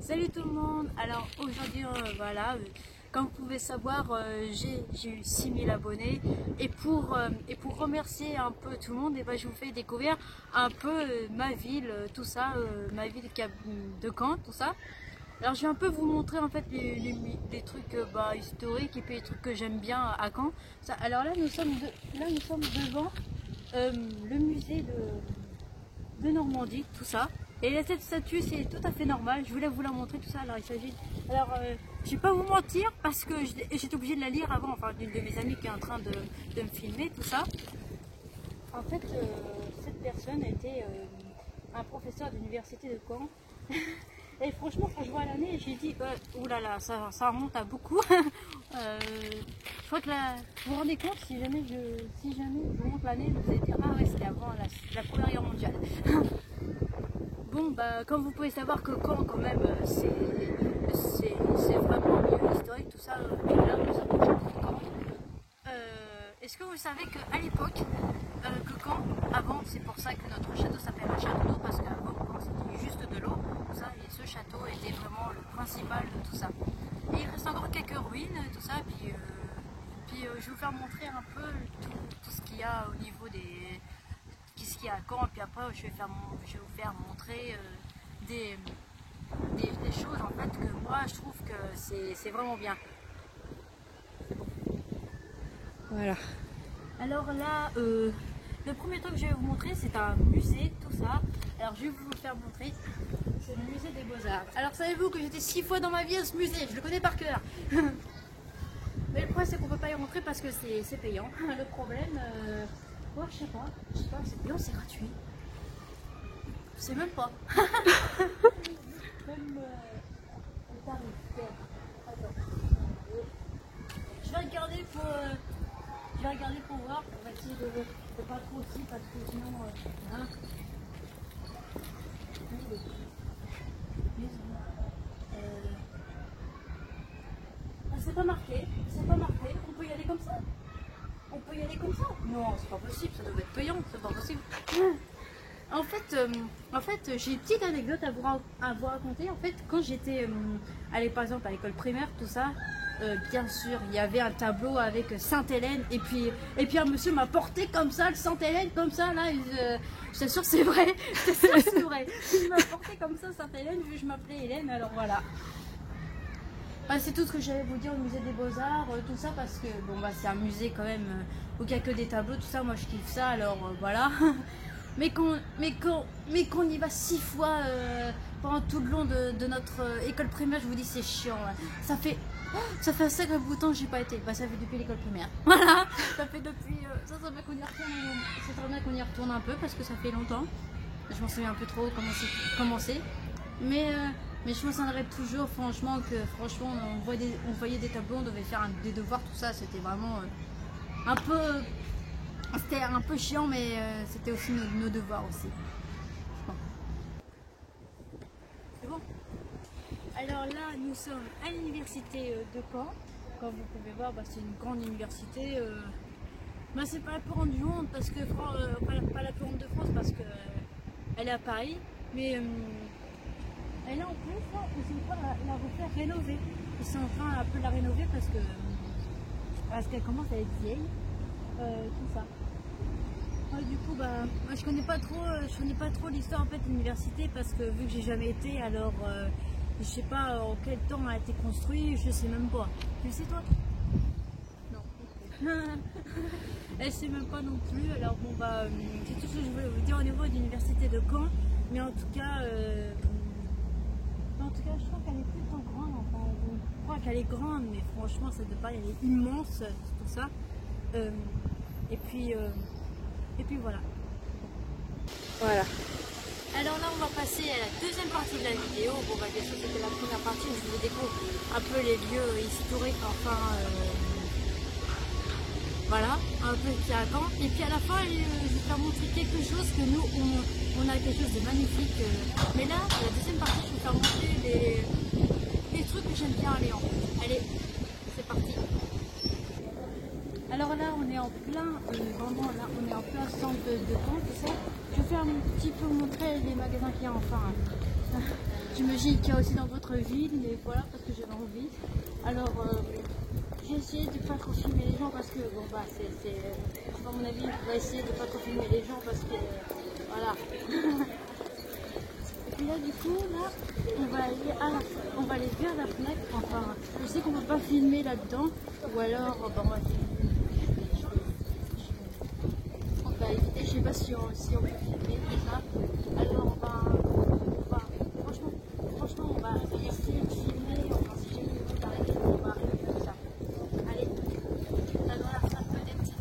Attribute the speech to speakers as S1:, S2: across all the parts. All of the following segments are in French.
S1: Salut tout le monde. Alors aujourd'hui voilà, comme vous pouvez savoir, j'ai eu 6000 abonnés et pour remercier un peu tout le monde, et ben, je vous fais découvrir un peu ma ville, tout ça, ma ville de Caen, tout ça. Alors je vais un peu vous montrer en fait les trucs historiques et puis les trucs que j'aime bien à Caen. Alors là nous sommes devant le musée de Normandie, tout ça. Et cette statue, c'est tout à fait normal. Je voulais vous la montrer, tout ça. Alors, il s'agit. Alors, je vais pas vous mentir parce que j'étais obligée de la lire avant. Enfin, d'une de mes amies qui est en train de me filmer, tout ça. En fait, cette personne était un professeur d'université de Caen. Et franchement, quand je vois l'année, j'ai dit, oulala, ça remonte à beaucoup. Je crois que là, vous vous rendez compte, si jamais je vous montre l'année, vous allez dire, ah ouais, c'était avant la Première Guerre mondiale. Bon, bah, comme vous pouvez savoir que Caen, quand même, c'est vraiment un lieu historique, tout ça. Et là, nous sommes au château de Caen. Est-ce que vous savez qu'à l'époque, que Caen, avant, c'est pour ça que notre château s'appelle un château d'eau, parce qu'avant, Caen, c'était juste de l'eau, tout ça, et ce château était vraiment le principal de tout ça. Et il reste encore quelques ruines, tout ça, puis je vais vous faire montrer un peu tout ce qu'il y a au niveau des... Qu'est-ce qu'il y a à Caen, puis après je vais vous faire montrer des choses en fait que moi je trouve que c'est vraiment bien. Voilà. Alors là, le premier truc que je vais vous montrer, c'est un musée, tout ça. Alors je vais vous le faire montrer. C'est le musée des Beaux-Arts. Alors savez-vous que j'étais 6 fois dans ma vie à ce musée, je le connais par cœur. Mais le problème c'est qu'on peut pas y rentrer parce que c'est payant. Le problème, ouais, je sais pas, c'est payant, c'est gratuit. Je sais même pas. Même le tarif. Attends. Je vais regarder pour voir. On va essayer de pas trop aussi parce que sinon. Hein. C'est pas marqué. On peut y aller comme ça. Non, c'est pas possible, ça doit être payant, c'est pas possible. En fait, j'ai une petite anecdote à vous raconter. En fait, quand j'étais par exemple à l'école primaire, tout ça, bien sûr, il y avait un tableau avec Sainte-Hélène et puis un monsieur m'a porté comme ça, le Sainte-Hélène, comme ça, là, je t'assure c'est vrai, il m'a porté comme ça Sainte-Hélène, vu que je m'appelais Hélène, alors voilà. C'est tout ce que j'allais vous dire au musée des Beaux-Arts, tout ça, parce que bon bah c'est un musée quand même où il n'y a que des tableaux, tout ça, moi je kiffe ça, alors voilà. mais qu'on y va 6 fois pendant tout le long de notre école primaire, je vous dis c'est chiant. Ouais. Ça fait un sacré bout de temps que j'ai pas été, bah ça fait depuis l'école primaire. Voilà, ça fait depuis, ça serait bien qu'on y retourne, c'est très bien qu'on y retourne un peu parce que ça fait longtemps. Je m'en souviens un peu trop comment c'est. Mais je me souviendrai toujours, franchement, on voyait des tableaux, on devait faire des devoirs, tout ça, c'était vraiment c'était un peu chiant, mais c'était aussi nos devoirs aussi. Bon. C'est bon. Alors là, nous sommes à l'université de Caen. Comme vous pouvez voir, c'est une grande université. C'est pas la plus grande du monde, parce que pas la plus grande de France, parce que elle est à Paris, mais et là en plus, ils sont en train de la refaire rénover. Ils sont en train un peu de la rénover parce qu'elle commence à être vieille. Tout ça. Ouais, du coup, moi, je connais pas trop l'histoire en fait de l'université parce que vu que j'ai jamais été, alors je sais pas en quel temps elle a été construite, je sais même pas. Tu le sais toi? Non. Elle sait même pas non plus. Alors bon c'est tout ce que je voulais vous dire au niveau de l'université de Caen. Mais en tout cas, je crois qu'elle est plutôt grande. Enfin, je crois qu'elle est grande, mais franchement, ça de pas, elle est immense, tout ça. Et puis voilà. Voilà. Alors là, on va passer à la deuxième partie de la vidéo. Bon, bien sûr, c'était la première partie où je vous découvre un peu les lieux historiques, enfin. Voilà, un peu qui à Caen. Et puis à la fin, je vais vous faire montrer quelque chose que nous, on a quelque chose de magnifique. Mais là, la deuxième partie, je vais vous faire montrer les trucs que j'aime bien aller en fait. Allez, c'est parti. Alors là, on est en plein, on est en plein centre de Caen, tout ça. Je vais faire un petit peu montrer les magasins qu'il y a enfin. J'imagine qu'il y a aussi dans votre ville, mais voilà, parce que j'avais envie. Alors, j'ai essayé de pas trop filmer les gens parce que, bon bah, à mon avis, on va essayer de pas trop filmer les gens parce que, voilà. Et puis là, du coup, là, on va aller vers la fenêtre. Enfin, je sais qu'on ne peut pas filmer là-dedans, ou alors, bon, on va éviter, je sais pas si on peut filmer déjà. Alors, franchement, on va essayer de filmer. Enfin, si j'ai une minute arrêtée, on va arrêter comme ça. Allez, là dans la fenêtre.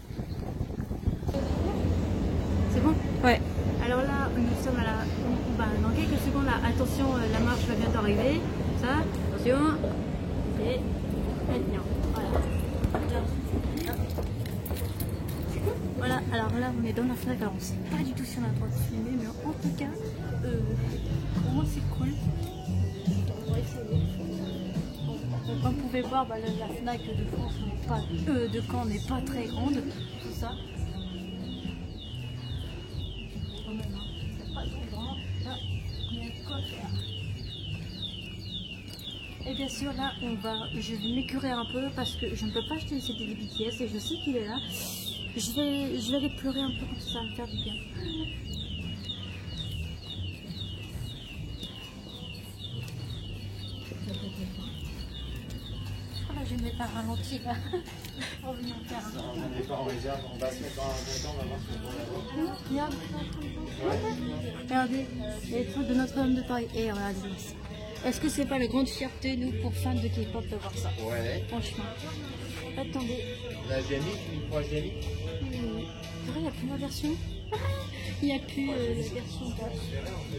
S1: C'est bon? Ouais. Alors là, nous sommes à la... dans quelques secondes, là, attention, la marche va bientôt arriver. Ça, attention. Et maintenant, voilà. Voilà, alors là, on est dans la fenêtre. Alors, on ne sait pas du tout si on a le droit de filmer, mais en tout cas, pour moi, c'est cool. On va essayer. Donc, comme vous pouvez voir, bah, la FNAC de France n'est pas, de Caen n'est pas très grande. Tout ça. Quand même, hein. C'est pas très grand. Là, il y a quoi faire. Et bien sûr, là, je vais m'écurer un peu parce que je ne peux pas acheter des CD BTS et je sais qu'il est là. Je vais aller pleurer un peu comme ça va me faire du bien. Ah là, je vais mettre un ralenti là. On va faire un...
S2: On n'est pas en réserve, on va se mettre dans un temps, on va voir ce qu'on va voir.
S1: Regardez, les trucs de Notre-Dame de Paris. Et regardez ça. Est-ce que c'est pas la grande fierté, nous, pour fans de K-pop, de voir ça? Ouais. Franchement. Attendez.
S2: La Gémique, une fois Gémique.
S1: Il n'y a plus la version. Il n'y a plus la version 4.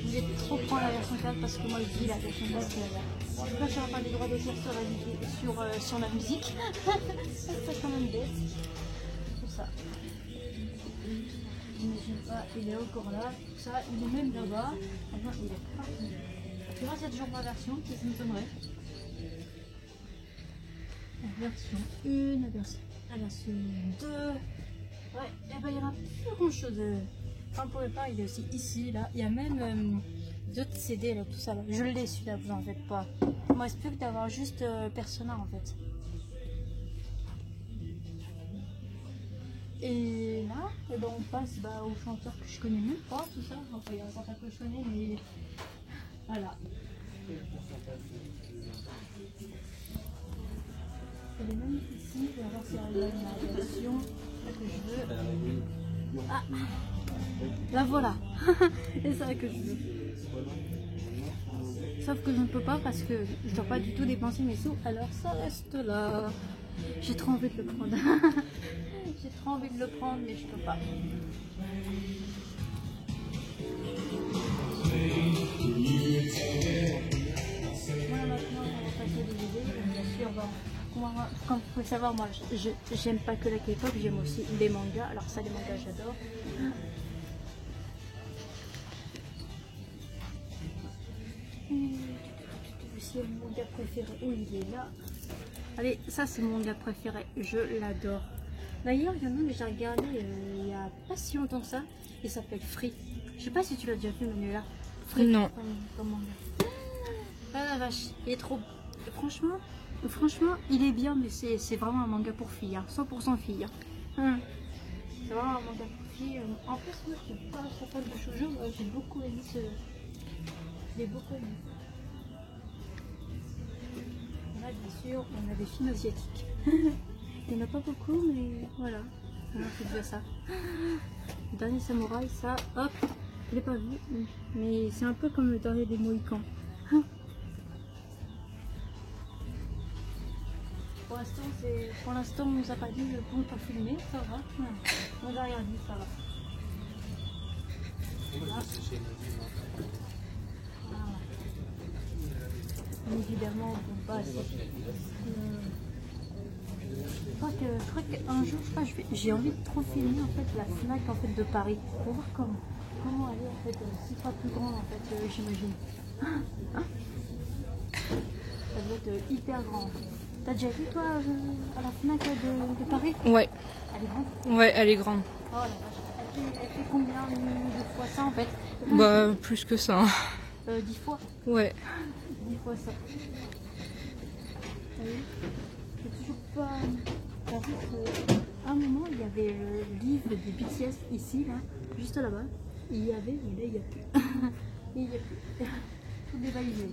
S1: Vous êtes trop prendre la version 4 parce que moi je dis la version 4 c'est la version. Je ne sais pas les droits d'auteur sur la musique. C'est quand même bête. Tout ça. J'imagine pas, il est encore là. Tout ça, il est même là-bas. Enfin, il est parti. Tu vois, c'est toujours ma version qui m'étonnerait. La version 1, la version 2. Ouais, et ben il y en a plus grand chose. Enfin, pour le part, il est aussi ici, là. Il y a même d'autres CD, là, tout ça. Là. Je l'ai celui-là, vous en faites pas. Il me reste plus que d'avoir juste Persona en fait. Et là, et ben, on passe aux chanteurs que je connais même pas, tout ça. Enfin, il y a un chanteur que je connais, mais voilà. Elle est même ici, je vais voir si elle a une version que je veux. Ah, la voilà. C'est ça que je veux. Sauf que je ne peux pas parce que je ne dois pas du tout dépenser mes sous, alors ça reste là. J'ai trop envie de le prendre. J'ai trop envie de le prendre, mais je peux pas. Voilà, maintenant on va passer des idées. Bien sûr, comme vous pouvez savoir, moi j'aime pas que la K-pop, j'aime aussi les mangas. Alors ça, les mangas j'adore. C'est mon manga préféré. Oui, il est là. Allez, ça c'est mon manga préféré. Je l'adore. D'ailleurs, il y en a un que j'ai regardé il y a pas si longtemps que ça. Il s'appelle Free. Je sais pas si tu l'as déjà vu, Manuela. Free.
S3: Non.
S1: Comme manga. Ah la vache, il est trop. Franchement, il est bien, mais c'est vraiment un manga pour filles. Hein. 100% filles. Hein. C'est vraiment un manga pour filles. En plus, moi je suis pas très fan de shoujo. J'ai beaucoup aimé ce. J'ai beaucoup aimé. Là, bien sûr, on a des films asiatiques. Il n'y en a pas beaucoup, mais voilà. C'est déjà ça. Le dernier samouraï, ça, hop, je l'ai pas vu, mais c'est un peu comme le dernier des Mohicans. Pour l'instant, on nous a pas dit le bon pour filmer, ça va. On n'a rien dit, ça va. Voilà. Évidemment, on peut pas je crois qu'un jour, j'ai envie de trop filmer en fait la FNAC en fait de Paris pour voir comment elle est en fait. C'est pas plus grand en fait, j'imagine. Ça doit être hyper grand. T'as déjà vu toi à la FNAC de Paris?
S3: Ouais.
S1: Elle est grande?
S3: Ouais, elle est grande.
S1: Oh la vache. Elle fait combien de fois ça en fait?
S3: Bah, plus que ça. Hein.
S1: 10 fois.
S3: Ouais.
S1: 10 fois ça. T'as vu? J'ai toujours pas... Par contre, à un moment, il y avait le livre des BTS ici, là, juste là-bas. Il y avait, mais là, il n'y a plus. Il n'y a plus. Tout dévalisé.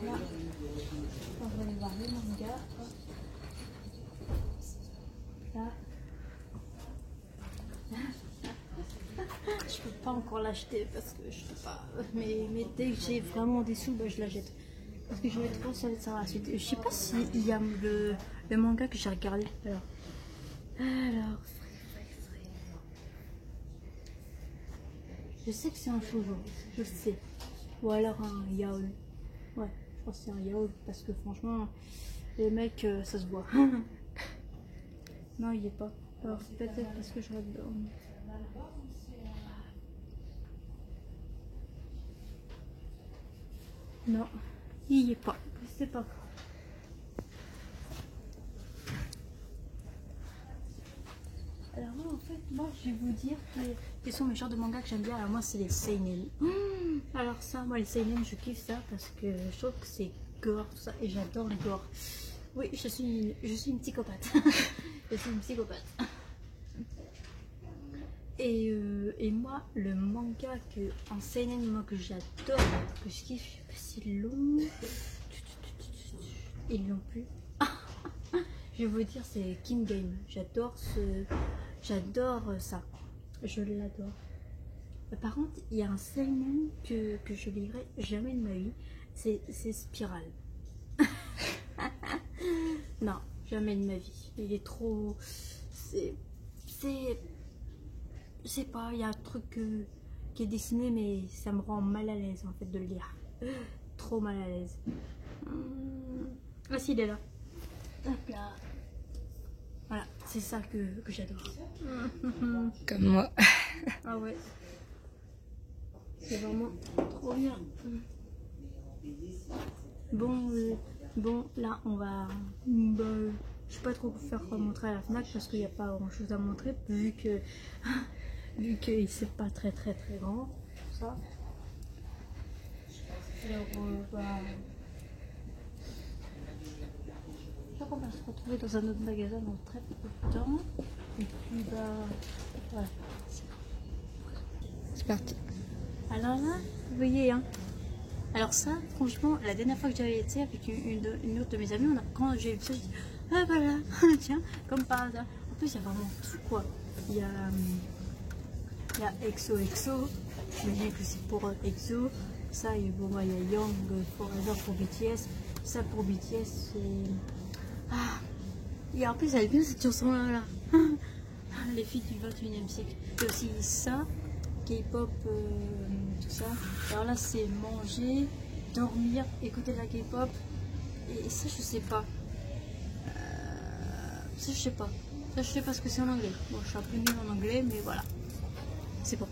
S1: Là, on va aller voir les mangas. Là. Je peux pas encore l'acheter parce que je peux pas. Mais dès que j'ai vraiment des sous, bah, je l'achète. Parce que je vais trop savoir ça la suite. Je sais pas s'il y a le manga que j'ai regardé. Alors. Je sais que c'est un shoujo. Je sais. Ou alors un yaoi. Ouais, je pense que c'est un yaoi. Parce que franchement, les mecs, ça se voit. Non, il y est pas. Alors peut-être parce que je regarde. Non, il y est pas. Je sais pas. Alors moi, en fait, je vais vous dire quels sont mes genres de mangas que j'aime bien. Alors moi, c'est les seinen. Alors ça, moi les seinen, je kiffe ça parce que je trouve que c'est gore, tout ça, et j'adore le gore. Oui, je suis une psychopathe. Je suis une psychopathe. Et moi, le manga en seinen, moi que j'adore, que je kiffe, c'est long. Ils l'ont plus. Je vais vous dire, c'est King Game. J'adore ça. Je l'adore. Par contre, il y a un seinen que je lirai jamais de ma vie. C'est Spiral. Non, jamais de ma vie. Il est trop... Je sais pas, il y a un truc qui est dessiné, mais ça me rend mal à l'aise en fait de le lire. Trop mal à l'aise. Ah si, il est là. Hop là. Voilà, c'est ça que j'adore.
S3: Comme moi.
S1: Ah ouais. C'est vraiment trop bien. Bon, là on va... je sais pas trop faire montrer à la FNAC parce qu'il n'y a pas grand chose à montrer vu que c'est pas très grand. Ça. Alors je crois qu'on va se retrouver dans un autre magasin dans très peu de temps. Et puis voilà.
S3: C'est parti.
S1: Alors là, vous voyez, hein. Alors ça, franchement, la dernière fois que j'avais été avec une autre de mes amies, quand j'ai vu ça, je dis ah voilà, tiens, comme par hasard. En plus, il y a vraiment tout quoi. Il y a EXO, j'imagine que c'est pour EXO. Ça, il y a Young Forever pour BTS. Ça pour BTS, c'est... Ah. Et en plus, elle est bien cette chanson là. Les filles du 21e siècle. Il y a aussi ça, K-pop, tout ça. Alors là, c'est manger, dormir, écouter de la K-pop. Et ça, je sais pas. Ça, je sais pas. Ça, je sais pas ce que c'est en anglais. Bon, je suis un peu nulle en anglais, mais voilà. C'est bon.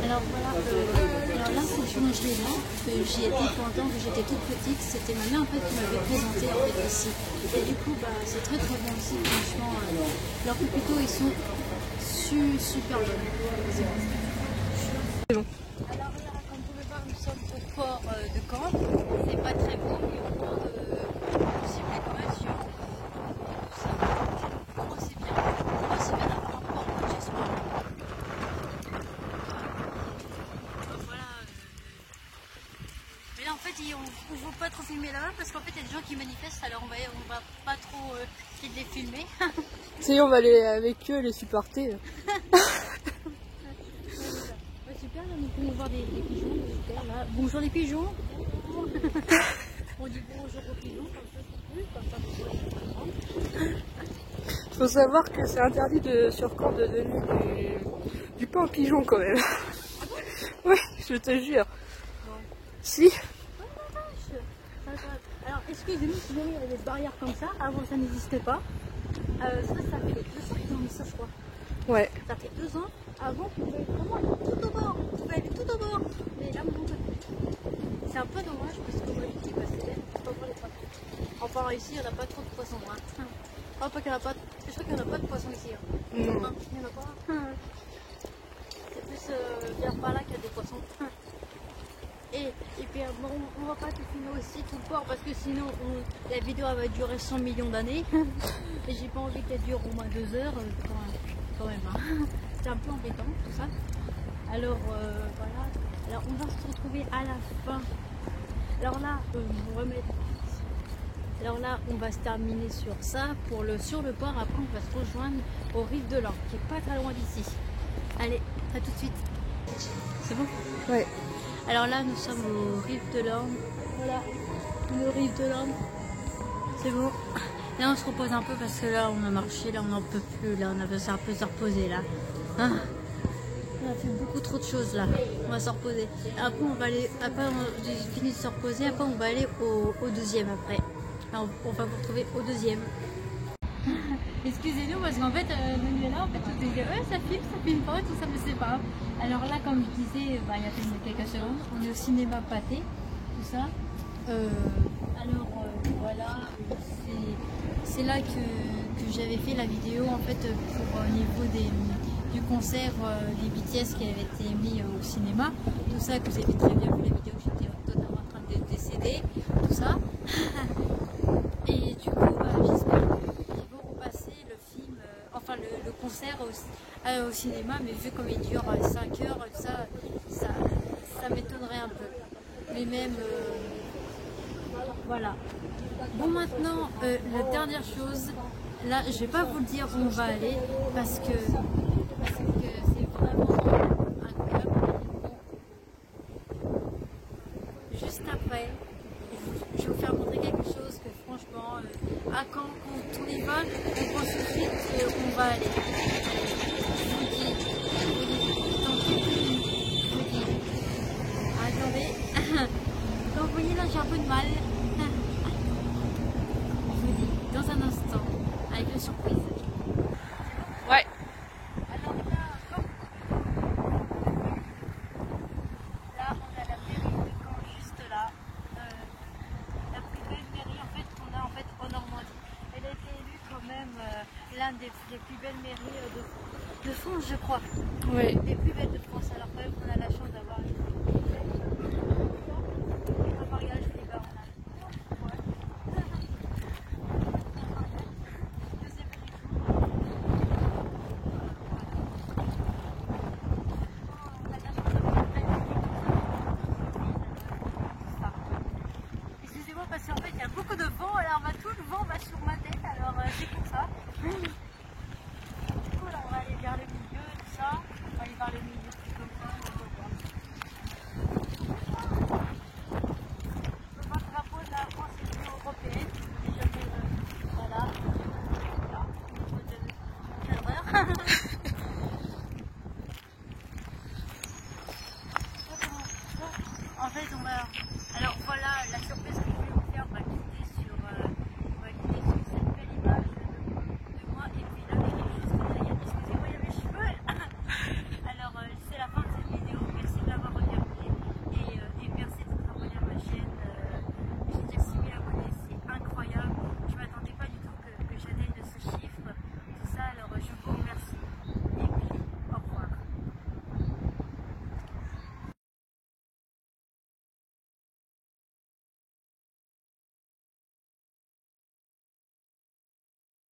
S1: Alors voilà, alors là cette boulangerie-là, j'y étais pendant que j'été toute petite, c'était ma mère en fait qui m'avait présenté en fait ici. Et du coup c'est très bien aussi, franchement. Leurs pépito ils sont super bons.
S3: C'est bon.
S1: Alors là, comme vous pouvez voir, nous sommes au port de Caen. C'est pas très beau, mais au port de circulation. Moi c'est bien. Moi c'est bien d'avoir un port, j'espère. Mais là en fait on ne veut pas trop filmer là-bas parce qu'en fait il y a des gens qui manifestent, alors on va pas trop essayer de les filmer.
S3: Ça y est, on va aller avec eux les supporter.
S1: Super, là, nous pouvons voir des pigeons, super là. Bonjour les pigeons. On dit bonjour aux pigeons, comme ça vous pouvez
S3: Faut savoir que c'est interdit sur Caen de donner du pain aux pigeons quand même. Oui, je te jure. Si.
S1: Alors, excusez-nous si jamais il y a des barrières comme ça. Avant, ça n'existait pas. Ça fait 2 ans qu'ils ont mis ça, je crois.
S3: Ouais.
S1: Ça fait 2 ans. Avant, on pouvait vraiment aller tout au bord. On pouvait aller tout au bord. Mais là, maintenant, c'est un peu dommage parce qu'on va éviter de passer pas pour les poissons. Enfin, ici, il n'y en a pas trop de poissons. Hein. Oh, pas qu'il y en a pas. Je crois qu'il n'y en a pas de poissons ici. Hein.
S3: Non.
S1: Hein, il n'y en a pas. C'est plus vers par là qu'il y a des poissons. Et puis bon, on va pas tout filmer aussi tout le port parce que sinon la vidéo elle va durer 100 millions d'années. Et j'ai pas envie qu'elle dure au moins 2 heures quand même. Hein. C'est un peu embêtant tout ça. Alors voilà. Alors on va se retrouver à la fin. Alors là, je vais remettre. Alors là, on va se terminer sur ça sur le port. Après, on va se rejoindre au Rive de l'Orme, qui est pas très loin d'ici. Allez, à tout de suite. C'est bon?
S3: Ouais.
S1: Alors là, nous sommes au Rive de l'Orme. Voilà, le Rive de l'Orme. C'est bon. Là, on se repose un peu parce que là, on a marché, là, on n'en peut plus. Là, on a besoin un peu de se reposer là. Ah. On a fait beaucoup trop de choses là. On va se reposer. Après, on va aller. Après, on a fini de se reposer. Après, on va aller au deuxième après. Alors, on va vous retrouver au deuxième. Excusez-nous parce qu'en fait, Manuela, en fait, on disait ouais, ça filme pas, tout ça, mais c'est pas grave. Alors là, comme je disais, il y a quelques secondes, on est au cinéma Pâté, tout ça. Voilà, c'est là que j'avais fait la vidéo en fait pour au niveau du concert des BTS qui avait été mis au cinéma. Tout ça, que vous avez très bien vu la vidéo, j'étais totalement en train de décéder, tout ça. Et du coup, j'espère qu'ils vont repasser le film, enfin le concert au cinéma, mais vu comme il dure 5 heures, ça m'étonnerait un peu. Mais même, voilà. Bon, maintenant, la dernière chose, là, je vais pas vous le dire où on va aller, parce que c'est vraiment incroyable. Juste après, je vais vous faire montrer quelque chose que franchement, quand on y va, on pense tout de suite où on va aller. Je vous dis, dans quelques minutes, je vous dis, attendez, donc vous voyez là j'ai un peu de mal, je vous dis, dans un instant, avec la surprise.
S3: Ouais.
S1: Alors là, on a la mairie de Caen juste là. La plus belle mairie en fait qu'on a en fait en Normandie. Elle a été élue quand même l'un des plus belles mairies de France, je crois.
S3: Ouais.
S1: Les plus belles de France. Alors quand même on a la chance d'avoir un mariage des gars. Excusez-moi parce qu'en fait il y a beaucoup de vent, alors tout le vent va sur ma tête, alors c'est pour ça. Du coup là on va aller vers le milieu, tout ça, on va aller vers le milieu.